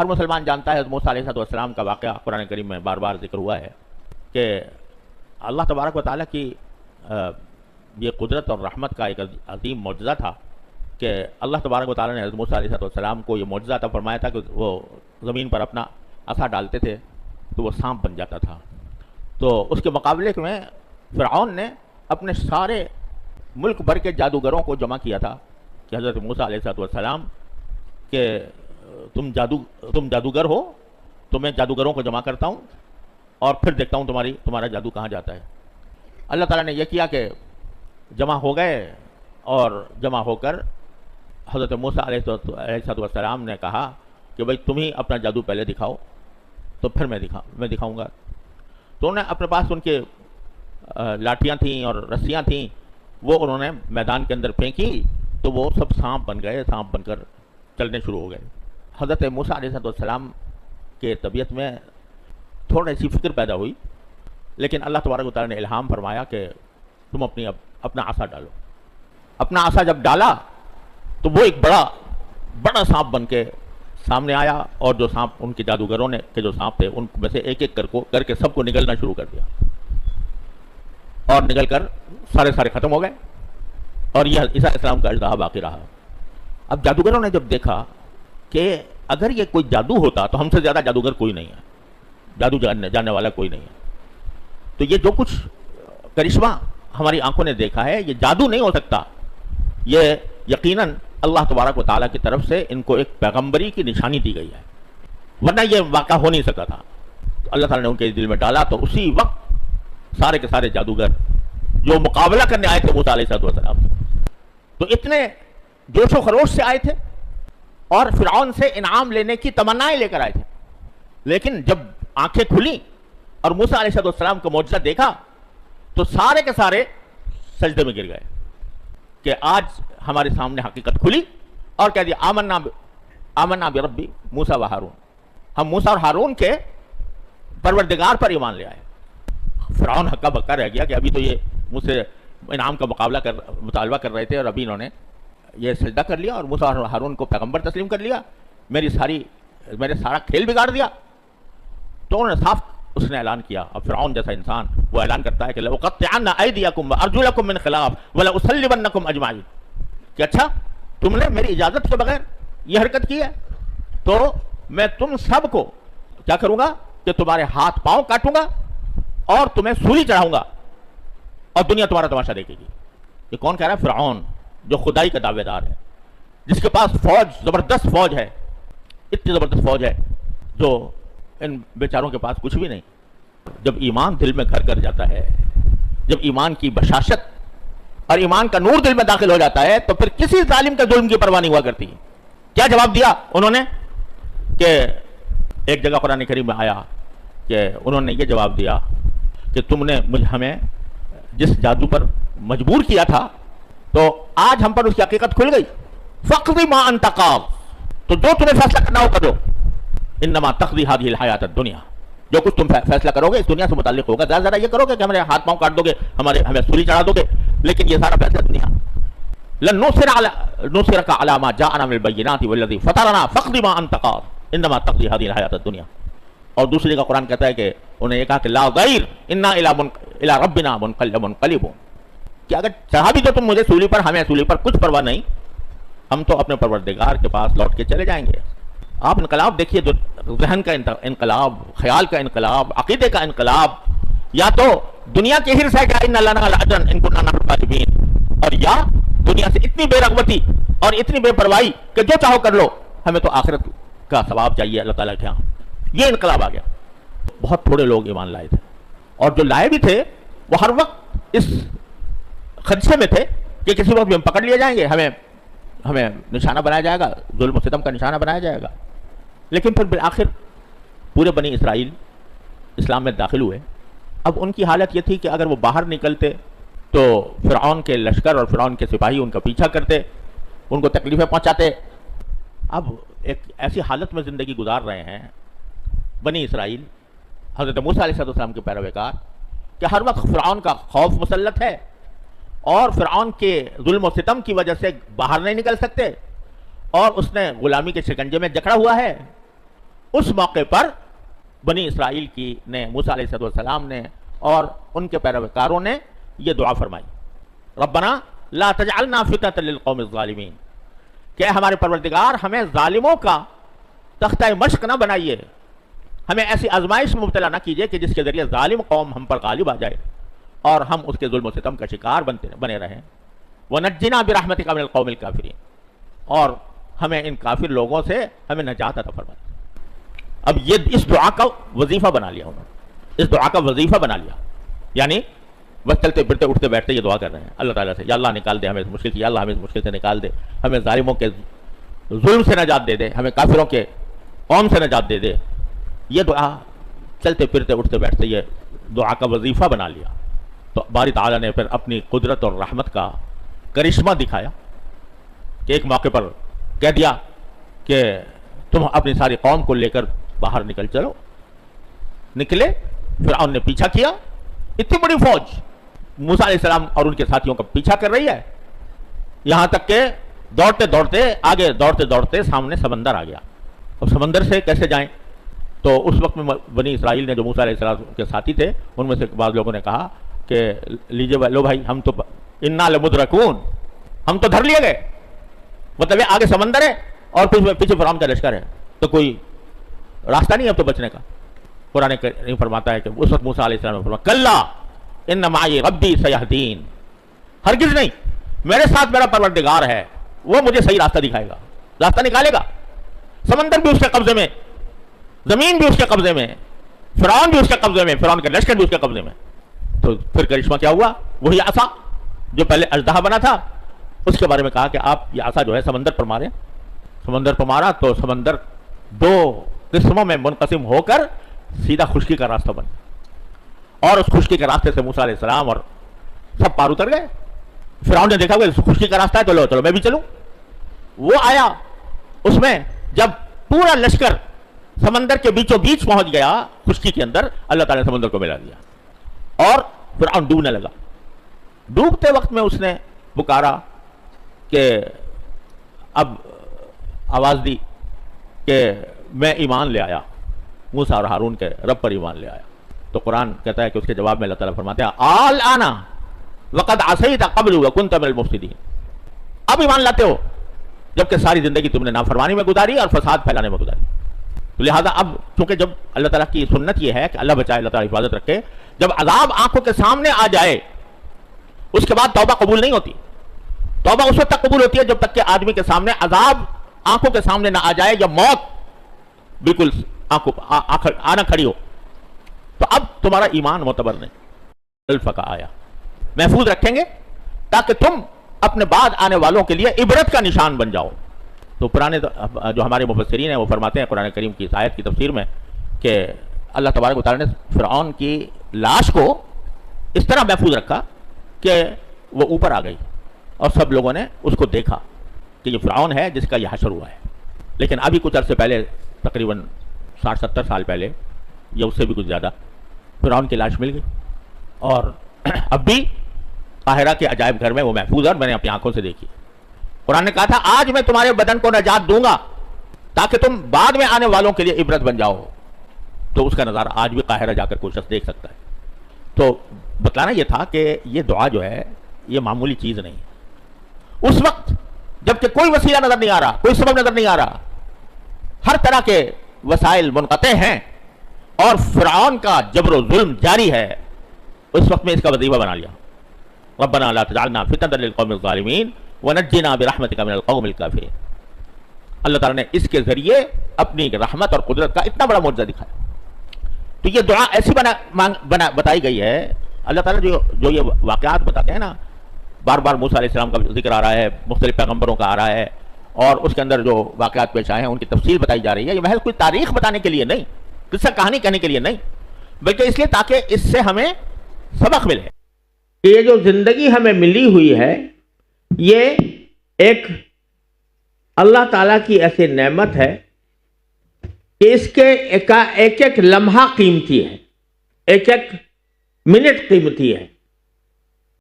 ہر مسلمان جانتا ہے موسیٰ علیہ السلام کا واقعہ قرآن کریم میں بار بار ذکر ہوا ہے کہ اللہ تبارک و تعالیٰ کی یہ قدرت اور رحمت کا ایک عظیم معجزہ تھا کہ اللہ تبارک و تعالیٰ نے حضرت موسیٰ علیہ السلام کو یہ معجزہ عطا فرمایا تھا کہ وہ زمین پر اپنا عصا ڈالتے تھے تو وہ سانپ بن جاتا تھا. تو اس کے مقابلے میں فرعون نے اپنے سارے ملک بھر کے جادوگروں کو جمع کیا تھا کہ حضرت موسیٰ علیہ السلام کہ تم جادوگر ہو تو میں جادوگروں کو جمع کرتا ہوں اور پھر دیکھتا ہوں تمہارا جادو کہاں جاتا ہے. اللہ تعالیٰ نے یہ کیا کہ جمع ہو گئے اور جمع ہو کر حضرت موسیٰ علیہ السلام نے کہا کہ بھائی تم ہی اپنا جادو پہلے دکھاؤ تو پھر میں دکھاؤں گا. تو انہوں نے اپنے پاس ان کے لاٹھیاں تھیں اور رسیاں تھیں وہ انہوں نے میدان کے اندر پھینکی تو وہ سب سانپ بن گئے, سانپ بن کر چلنے شروع ہو گئے. حضرت موسیٰ علیہ السلام کے طبیعت میں تھوڑی سی فکر پیدا ہوئی, لیکن اللہ تبارک و تعالیٰ نے الہام فرمایا کہ تم اپنا عصا ڈالو. اپنا عصا جب ڈالا تو وہ ایک بڑا سانپ بن کے سامنے آیا, اور جو سانپ ان کے جادوگروں نے کہ جو سانپ تھے ان میں سے ایک ایک کر کے سب کو نگلنا شروع کر دیا, اور نگل کر سارے ختم ہو گئے, اور یہ عیسیٰ علیہ السلام کا اژدہا باقی رہا. اب جادوگروں نے جب دیکھا کہ اگر یہ کوئی جادو ہوتا تو ہم سے زیادہ جادوگر کوئی نہیں ہے, جادو جاننے والا کوئی نہیں ہے, تو یہ جو کچھ کرشمہ ہماری آنکھوں نے دیکھا ہے یہ جادو نہیں ہو سکتا, یہ یقیناً اللہ تبارک و تعالیٰ کی طرف سے ان کو ایک پیغمبری کی نشانی دی گئی ہے, ورنہ یہ واقعہ ہو نہیں سکا تھا. اللہ تعالیٰ نے ان کے دل میں ڈالا تو اسی وقت سارے کے سارے جادوگر جو مقابلہ کرنے آئے تھے موسیٰ علیہ السلام تو اتنے جوش و خروش سے آئے تھے اور فرعون سے انعام لینے کی تمنائیں لے کر آئے تھے, لیکن جب آنکھیں کھلی اور موسیٰ علیہ السلام کا معجزہ دیکھا تو سارے کے سارے سجدے میں گر گئے کہ آج ہمارے سامنے حقیقت کھلی, اور کہہ دیا آمنا بربی موسیٰ و ہارون, ہم موسیٰ اور ہارون کے پروردگار پر ایمان لے آئے. فرعون ہکا بکا رہ گیا کہ ابھی تو یہ مجھ سے انعام کا مطالبہ کر رہے تھے اور ابھی انہوں نے یہ سجدہ کر لیا اور موسیٰ اور ہارون کو پیغمبر تسلیم کر لیا, میرے سارا کھیل بگاڑ دیا. تو انہوں نے صاف اس نے اعلان کیا, اب فرعون جیسا انسان وہ اعلان کرتا ہے کہ لَأُقَطِّعَنَّ أَيْدِيَكُمْ وَأَرْجُلَكُمْ مِنْ خِلَافٍ وَلَأُصَلِّبَنَّكُمْ أَجْمَعِينَ, کہ اچھا تم نے میری اجازت کے بغیر یہ حرکت کی ہے تو میں تم سب کو کیا کروں گا کہ تمہارے ہاتھ پاؤں کاٹوں گا اور تمہیں سولی چڑھاؤں گا اور دنیا تمہارا تماشا دیکھے گی. یہ کون کہہ رہا ہے؟ فرعون, جو خدائی کا دعوے دار ہے, جس کے پاس زبردست فوج ہے, اتنی زبردست فوج ہے جو ان بیچاروں کے پاس کچھ بھی نہیں. جب ایمان دل میں گھر کر جاتا ہے, جب ایمان کی بشاشت اور ایمان کا نور دل میں داخل ہو جاتا ہے تو پھر کسی ظالم کا ظلم کی پرواہ نہیں ہوا کرتی. کیا جواب دیا انہوں نے کہ ایک جگہ قرآن کریم میں آیا کہ انہوں نے یہ جواب دیا کہ تم نے ہمیں جس جادو پر مجبور کیا تھا تو آج ہم پر اس کی حقیقت کھل گئی. فَقْضِ مَا أَنْتَ قَاضٍ, تو جو تمہیں فیصلہ کرنا ہو کرو. انما تقضی هذه الحیات الدنیا, جو کچھ تم فیصلہ کرو گے اس دنیا سے متعلق ہوگا. زیادہ یہ کرو گے کہ ہمارے ہاتھ پاؤں کاٹ دو گے, ہمیں سولی چڑھا دو گے, لیکن یہ سارا فیصلہ دنیا. لن نصرك على ما جاءنا من البينات والذي فطرنا فاقض ما انت قاض انما تقضي هذه الحیات الدنیا. اور دوسری کا قرآن کہتا ہے کہ انہیں یہ کہا کہ لا ضیر انا الى ربنا منقلبون, کہ اگر چاہا بھی تو تم مجھے سولی پر, ہمیں سولی پر کچھ پرواہ نہیں, ہم تو اپنے پروردگار کے پاس لوٹ کے چلے جائیں گے. آپ انقلاب دیکھیے, جو ذہن کا انقلاب, خیال کا انقلاب, عقیدے کا انقلاب, یا تو دنیا کے حرص ہے کہ ان لنا لاجرا ان كنا نحن الغالبین, اور یا دنیا سے اتنی بے رغبتی اور اتنی بے پرواہی کہ جو چاہو کر لو, ہمیں تو آخرت کا ثواب چاہیے اللہ تعالیٰ کے ہاں. یہ انقلاب آ گیا. بہت تھوڑے لوگ ایمان لائے تھے, اور جو لائے بھی تھے وہ ہر وقت اس خدشے میں تھے کہ کسی وقت بھی ہم پکڑ لیے جائیں گے, ہمیں نشانہ بنایا جائے گا, ظلم و ستم کا نشانہ بنایا جائے گا. لیکن پھر بالآخر پورے بنی اسرائیل اسلام میں داخل ہوئے. اب ان کی حالت یہ تھی کہ اگر وہ باہر نکلتے تو فرعون کے لشکر اور فرعون کے سپاہی ان کا پیچھا کرتے, ان کو تکلیفیں پہنچاتے. اب ایک ایسی حالت میں زندگی گزار رہے ہیں بنی اسرائیل, حضرت موسیٰ علیہ السلام کے پیروکار, کہ ہر وقت فرعون کا خوف مسلط ہے اور فرعون کے ظلم و ستم کی وجہ سے باہر نہیں نکل سکتے, اور اس نے غلامی کے شکنجے میں جکڑا ہوا ہے, اس موقع پر بنی اسرائیل کی نے موسیٰ علیہ السلام نے اور ان کے پیروکاروں نے یہ دعا فرمائی، ربنا لا تجعلنا فتنة للقوم الظالمین، کہ ہمارے پروردگار ہمیں ظالموں کا تختہ مشق نہ بنائیے، ہمیں ایسی آزمائش میں مبتلا نہ کیجیے کہ جس کے ذریعے ظالم قوم ہم پر غالب آ جائے اور ہم اس کے ظلم و ستم کا شکار بنے رہیں، وَنَجِّنَا بِرَحْمَتِكَ مِنَ الْقَوْمِ الْكَافِرِينَ، اور ہمیں ان کافر لوگوں سے ہمیں نجات عطا فرما۔ اب یہ اس دعا کا وظیفہ بنا لیا انہوں نے، اس دعا کا وظیفہ بنا لیا، یعنی بس چلتے پھرتے اٹھتے بیٹھتے یہ دعا کر رہے ہیں اللہ تعالیٰ سے، یا اللہ نکال دے ہمیں اس مشکل سے، یا اللہ ہمیں اس مشکل سے نکال دے، ہمیں ظالموں کے ظلم سے نجات دے دے، ہمیں کافروں کے قوم سے نجات دے دے۔ یہ دعا چلتے پھرتے اٹھتے بیٹھتے یہ دعا کا وظیفہ بنا لیا۔ تو باری تعالیٰ نے پھر اپنی قدرت اور رحمت کا کرشمہ دکھایا کہ ایک موقع پر کہہ دیا کہ تم اپنی ساری قوم کو لے کر باہر نکل چلو۔ نکلے، فرعون نے پیچھا کیا، اتنی بڑی فوج موسیٰ علیہ السلام اور ان کے ساتھیوں کا پیچھا کر رہی ہے، یہاں تک کہ دوڑتے دوڑتے آگے، دوڑتے دوڑتے سامنے سمندر آ گیا۔ اور سمندر سے کیسے جائیں؟ تو اس وقت میں بنی اسرائیل نے جو موسیٰ علیہ السلام کے ساتھی تھے ان میں سے بعض لوگوں نے کہا کہ لیجیے لو بھائی، ہم تو انا لمدرکون، ہم تو دھر لیے گئے، مطلب یہ آگے سمندر ہے اور پیچھے فرعون کا لشکر ہے، تو کوئی راستہ نہیں اب تو بچنے کا۔ قرآن کریم فرماتا ہے کہ اس وقت موسیٰ علیہ السلام نے فرمایا کلا ان معی ربی سیہدین، ہرگز نہیں، میرے ساتھ میرا پروردگار ہے، وہ مجھے صحیح راستہ دکھائے گا، راستہ نکالے گا۔ سمندر بھی اس کے قبضے میں، زمین بھی اس کے قبضے میں، فرعون بھی اس کے قبضے میں، فرعون کا لشکر بھی اس کے قبضے میں۔ تو پھر کرشمہ کیا ہوا؟ وہی عصا جو پہلے اژدہا بنا تھا، اس کے بارے میں کہا کہ آپ یہ عصا جو ہے سمندر پر ماریں۔ سمندر پر مارا تو سمندر دو قسموں میں منقسم ہو کر سیدھا خشکی کا راستہ بن گیا، اور اس خشکی کے راستے سے موسیٰ علیہ السلام اور سب پار اتر گئے۔ فرعون نے دیکھا کہ خشکی کا راستہ ہے تو چلو میں بھی چلوں۔ وہ آیا، اس میں جب پورا لشکر سمندر کے بیچوں بیچ پہنچ گیا خشکی کے اندر، اللہ تعالیٰ نے سمندر کو ملا دیا اور فرعون ڈوبنے لگا۔ ڈوبتے وقت میں اس نے پکارا کہ اب آواز دی کہ میں ایمان لے آیا، موسیٰ اور ہارون کے رب پر ایمان لے آیا۔ تو قرآن کہتا ہے کہ اس کے جواب میں اللہ تعالیٰ فرماتے ہیں الآن وقد عصیت قبل وکنت من المفسدین، اب ایمان لاتے ہو جبکہ ساری زندگی تم نے نافرمانی میں گزاری اور فساد پھیلانے میں گزاری۔ تو لہٰذا اب چونکہ جب اللہ تعالیٰ کی سنت یہ ہے کہ اللہ بچائے، اللہ تعالیٰ حفاظت رکھے، جب عذاب آنکھوں کے سامنے آ جائے اس کے بعد توبہ قبول نہیں ہوتی۔ توبہ اس وقت تک قبول ہوتی ہے جب تک کہ آدمی کے سامنے عذاب آنکھوں کے سامنے نہ آ جائے یا موت بالکل آنا کھڑی ہو۔ تو اب تمہارا ایمان معتبر نہیں، الفقہ آیا محفوظ رکھیں گے تاکہ تم اپنے بعد آنے والوں کے لیے عبرت کا نشان بن جاؤ۔ تو پرانے جو ہمارے مفسرین ہیں وہ فرماتے ہیں قرآن کریم کی اس آیت کی تفسیر میں کہ اللہ تبارک و تعالیٰ نے فرعون کی لاش کو اس طرح محفوظ رکھا کہ وہ اوپر آ گئی اور سب لوگوں نے اس کو دیکھا کہ یہ فرعون ہے جس کا یہ حشر ہوا ہے۔ لیکن ابھی کچھ عرصے پہلے، تقریباً 60-70 سال پہلے یا اس سے بھی کچھ زیادہ، فرعون کی لاش مل گئی اور اب بھی قاہرہ کے عجائب گھر میں وہ محفوظ ہے اور میں نے اپنی آنکھوں سے دیکھی۔ قرآن نے کہا تھا آج میں تمہارے بدن کو نجات دوں گا تاکہ تم بعد میں آنے والوں کے لیے عبرت بن جاؤ۔ تو اس کا نظارہ آج بھی قاہرہ جا کر کوئی شخص دیکھ سکتا ہے۔ تو بتلانا یہ تھا کہ یہ دعا جو ہے یہ معمولی چیز نہیں ہے۔ اس وقت جبکہ کوئی وسیلہ نظر نہیں آ رہا، کوئی سبب نظر نہیں آ رہا، ہر طرح کے وسائل منقطع ہیں اور فرعون کا جبر و ظلم جاری ہے، اس وقت میں اس کا وظیفہ بنا لیا، ربنا لا تجعلنا فتنة للقوم الظالمین ونجنا برحمتک من القوم الکافرین۔ اللہ تعالیٰ نے اس کے ذریعے اپنی رحمت اور قدرت کا اتنا بڑا معجزہ دکھایا۔ تو یہ دعا ایسی بتائی گئی ہے، اللہ تعالیٰ جو یہ واقعات بتاتے ہیں نا، بار بار موسیٰ علیہ السلام کا ذکر آ رہا ہے، مختلف پیغمبروں کا آ رہا ہے، اور اس کے اندر جو واقعات پیش آئے ہیں ان کی تفصیل بتائی جا رہی ہے۔ یہ محض کوئی تاریخ بتانے کے لیے نہیں، قصہ کہانی کہنے کے لیے نہیں، بلکہ اس لیے تاکہ اس سے ہمیں سبق ملے۔ یہ جو زندگی ہمیں ملی ہوئی ہے یہ ایک اللہ تعالیٰ کی ایسی نعمت ہے کہ اس کے ایک ایک لمحہ قیمتی ہے، ایک ایک منٹ قیمتی ہے۔